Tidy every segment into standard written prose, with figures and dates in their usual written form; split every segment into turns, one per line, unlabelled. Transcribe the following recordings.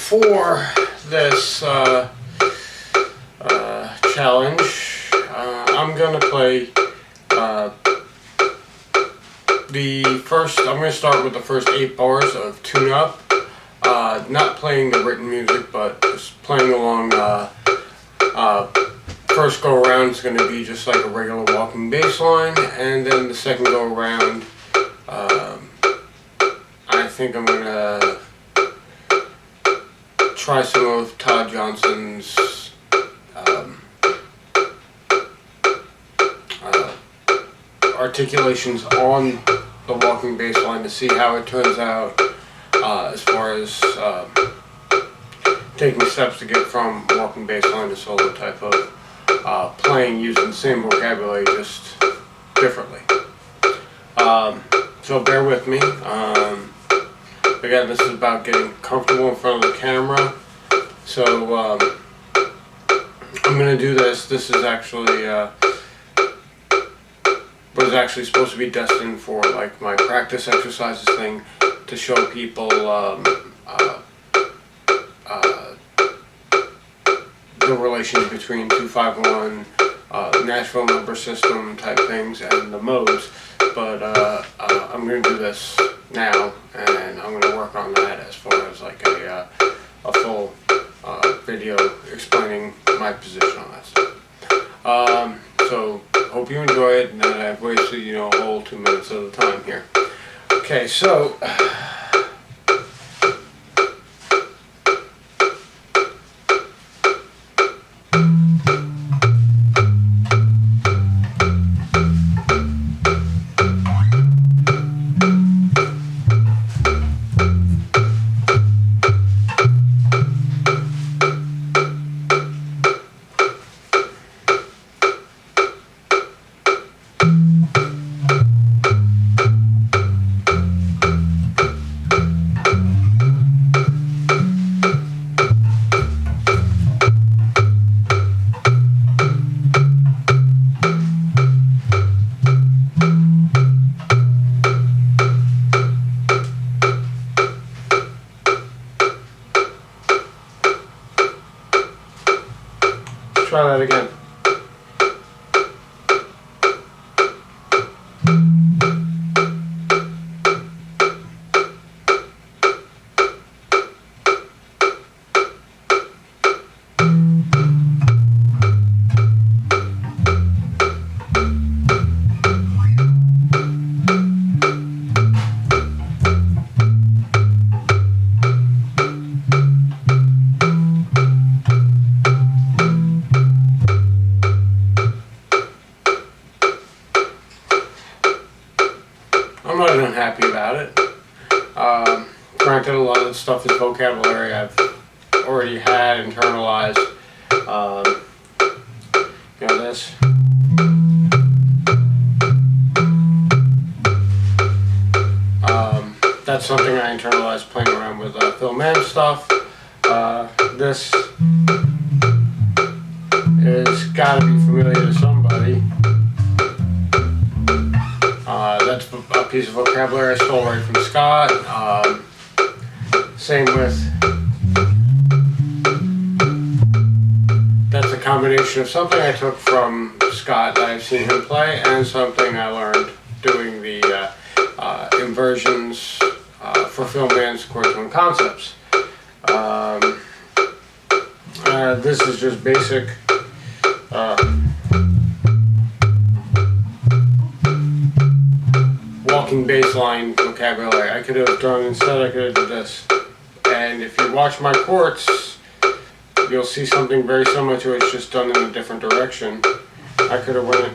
for this challenge, I'm gonna play I'm gonna start with the first 8 bars of Tune Up. Not playing the written music, but just playing along. First go around is gonna be just like a regular walking bass line, and then the second go around, I think I'm gonna try some of Todd Johnson's articulations on the walking bass line to see how it turns out as far as taking steps to get from walking bass line to solo type of playing using the same vocabulary, just differently. So bear with me. Again, this is about getting comfortable in front of the camera. So I'm going to do this. This is actually was actually supposed to be destined for like my practice exercises thing, to show people the relation between 251, Nashville number system type things, and the modes. But I'm going to do this now, and I'm going to work on that as far as like a full video explaining my position on that stuff. So hope you enjoy it, and that I've wasted a whole 2 minutes of the time here. Okay, so try that again. I'm not unhappy about it. Granted, a lot of the stuff is vocabulary I've already had internalized. This. That's something I internalized playing around with Phil Mann stuff. This is gotta be familiar to somebody. That's a piece of vocabulary I stole right from Scott. Same with, that's a combination of something I took from Scott that I've seen him play, and something I learned doing the inversions for Phil Mann's chord tone concepts. This is just basic walking bass line vocabulary. I could have done, instead I could have done this. And if you watch my chords, you'll see something very similar to it, it's just done in a different direction. I could have went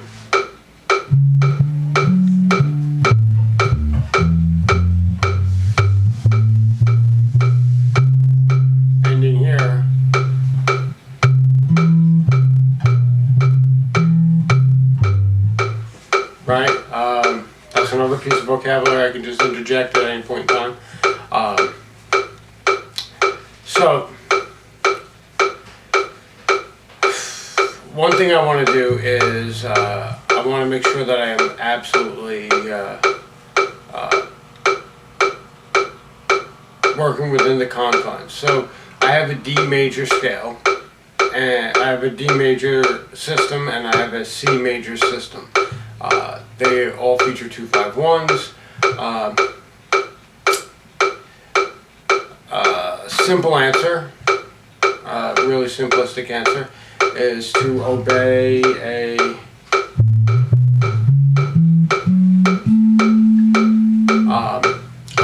ending here. Right? That's another piece of vocabulary I can just interject at any point in time. So, one thing I want to do is I want to make sure that I am absolutely working within the confines. So I have a D major scale, and I have a D major system, and I have a C major system. They all feature 251s. Simple answer, really simplistic answer, is to obey a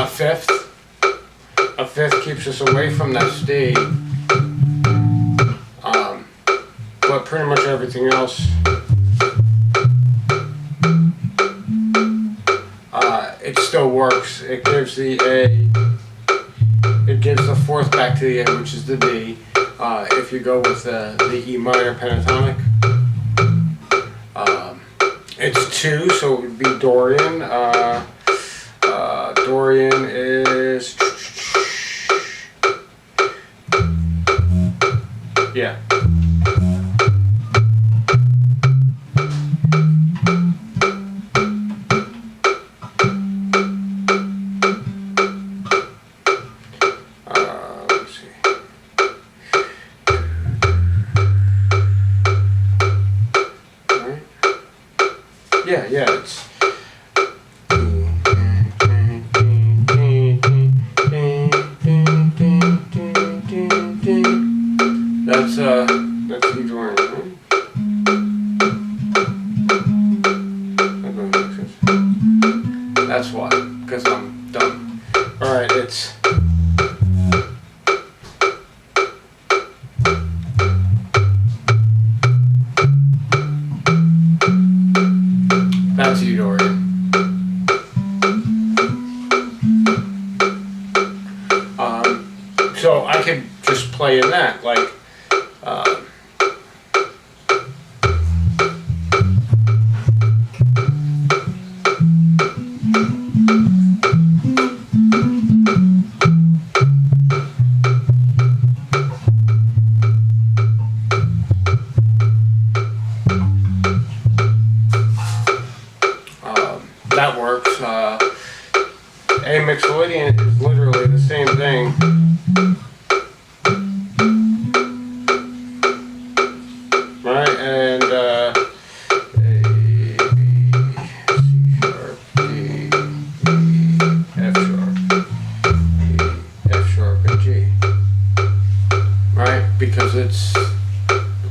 fifth. A fifth keeps us away from that D. But pretty much everything else, it still works. It gives the A, it gives the fourth back to the A, which is the D. If you go with the E minor pentatonic, it's 2, so it would be Dorian. Dorian is, yeah. Let's see. All right. Yeah, it's. That's E Dorian, right? That's why, because I'm dumb. Alright, it's. That's E Dorian. So I could just play in that, like. That works. A mixolydian is literally the same thing. Right, and A, B, C sharp, D, E, F sharp, E, F sharp, and G. Right, because it's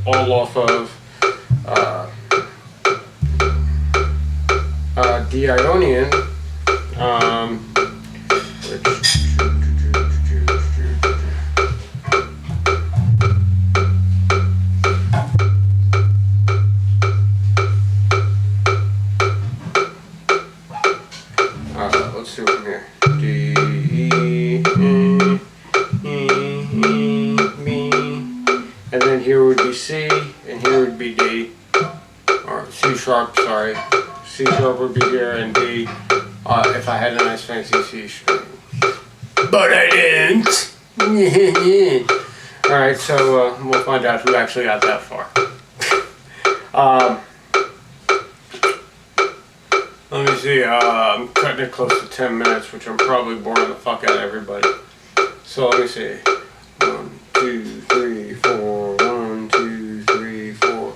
all off of D Ionian, which let's do it here. D, E, B, and then here would be C, and here would be D, or C sharp, sorry. C sharp would be here, and D, if I had a nice fancy C string. But I didn't! Alright, so we'll find out who actually got that far. Let me see, I'm cutting it close to 10 minutes, which I'm probably boring the fuck out of everybody. So let me see. 1, 2, 3, 4, 1, 2, 3, 4.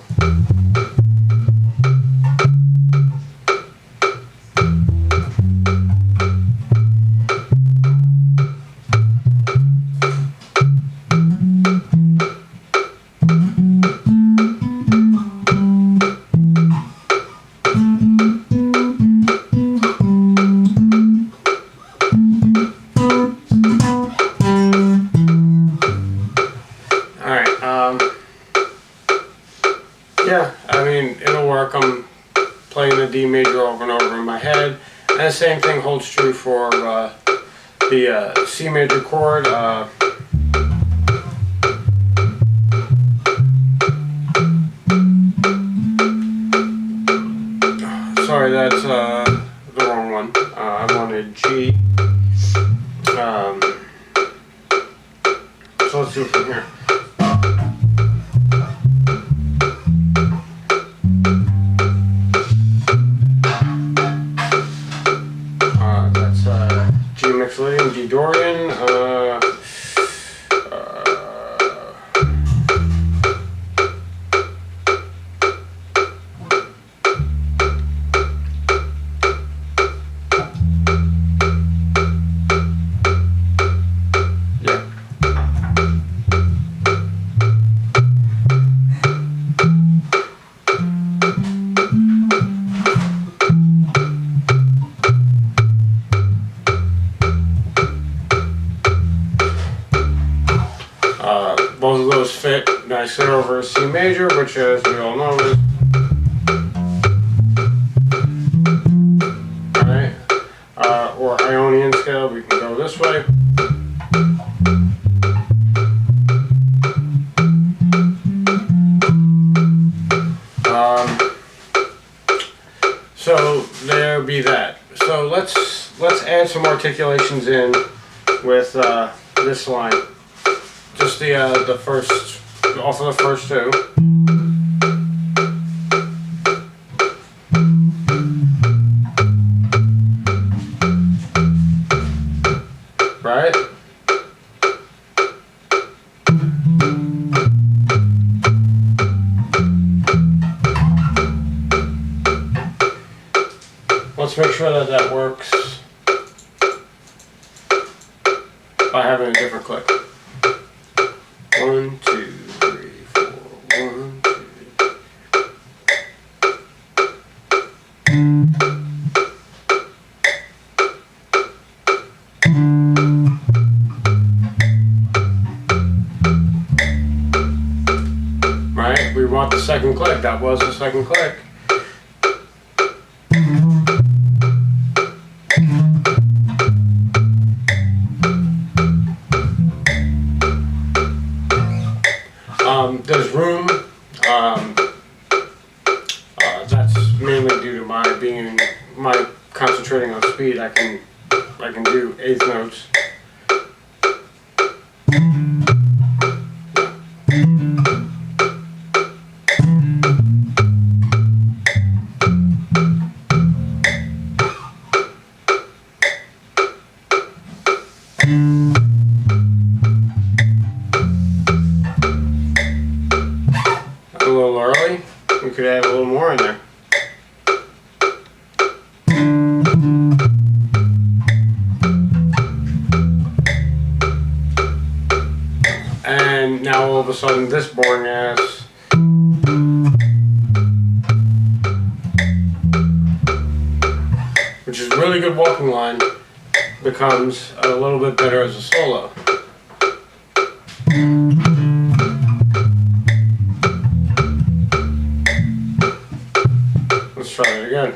Yeah, I mean, it'll work. I'm playing the D major over and over in my head. And the same thing holds true for the C major chord. Sorry, that's the wrong one. I wanted G. So let's do it from here. G mixolydian, G Dorian, nicely over a C major, which as we all know is alright. Or Ionian scale, we can go this way. So there be that. So let's add some articulations in with this line. Just the first, off of the first two. Right? Let's make sure that that works by having a different click. 1, 2, 3, 4, 1, 2. Right? We want the second click. That was the second click. There's room. That's mainly due to my concentrating on speed. I can do eighth notes. A little early. We could add a little more in there. And now all of a sudden this boring ass which is really good walking line becomes a little bit better as a solo. Let's try it again.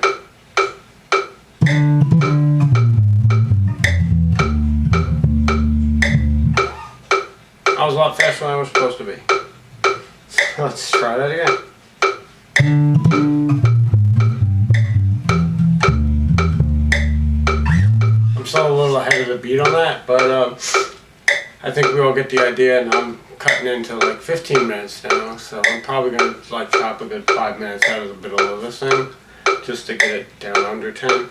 I was a lot faster than I was supposed to be. Let's try that again. I'm still a little ahead of the beat on that, but I think we all get the idea, and I'm cutting into like 15 minutes now, so I'm probably going to like chop a good 5 minutes out of the middle of this thing, just to get it down under 10.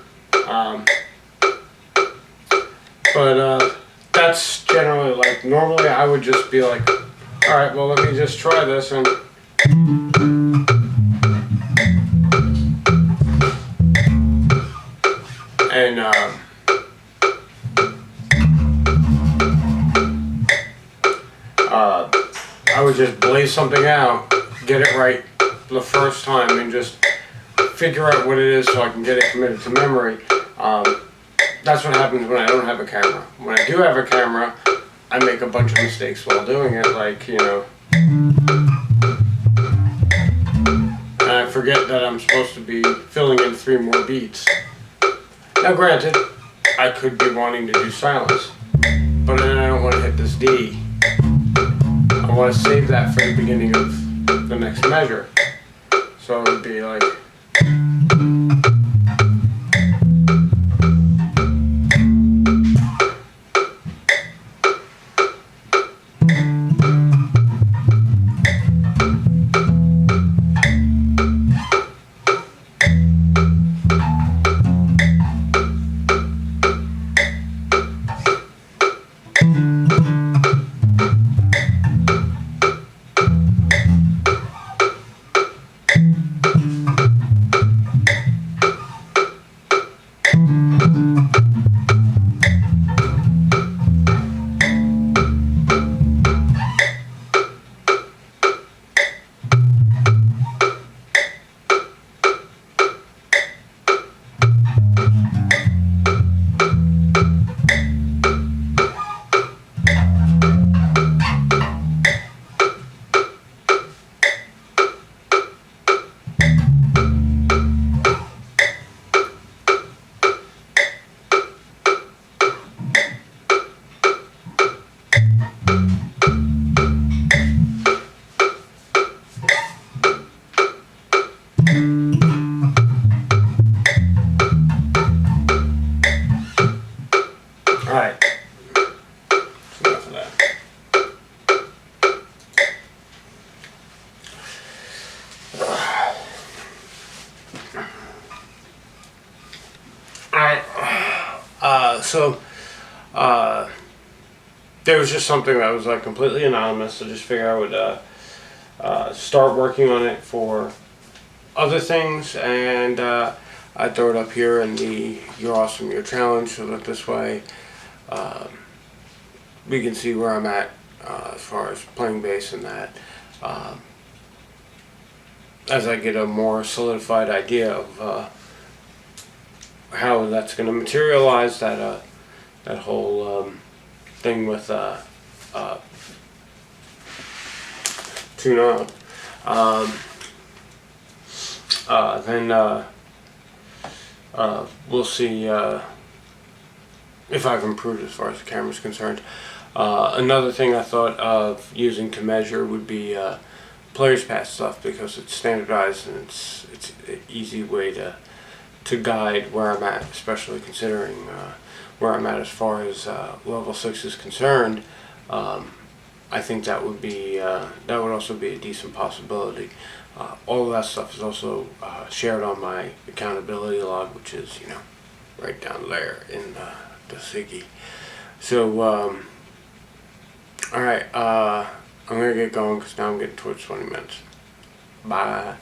But that's generally like, normally I would just be like, alright, well let me just try this and I would just blaze something out, get it right the first time, and just figure out what it is so I can get it committed to memory. That's what happens when I don't have a camera. When I do have a camera, I make a bunch of mistakes while doing it, like, you know, and I forget that I'm supposed to be filling in 3 more beats. Now granted, I could be wanting to do silence, but then I don't want to hit this D. I want to save that for the beginning of the next measure. So it would be like, So there was just something that was like completely anonymous. So just figure I would start working on it for other things, and I throw it up here in the You're Awesome, You're Challenge, so that this way we can see where I'm at as far as playing bass and that. As I get a more solidified idea of how that's going to materialize, that that whole thing with tune on. Then we'll see if I've improved as far as the camera's concerned. Another thing I thought of using to measure would be player's pass stuff, because it's standardized and it's an easy way to guide where I'm at, especially considering where I'm at as far as level 6 is concerned. I think that would be that would also be a decent possibility. All of that stuff is also shared on my accountability log, which is, you know, right down there in the Siggy. So alright, I'm gonna get going because now I'm getting towards 20 minutes. Bye.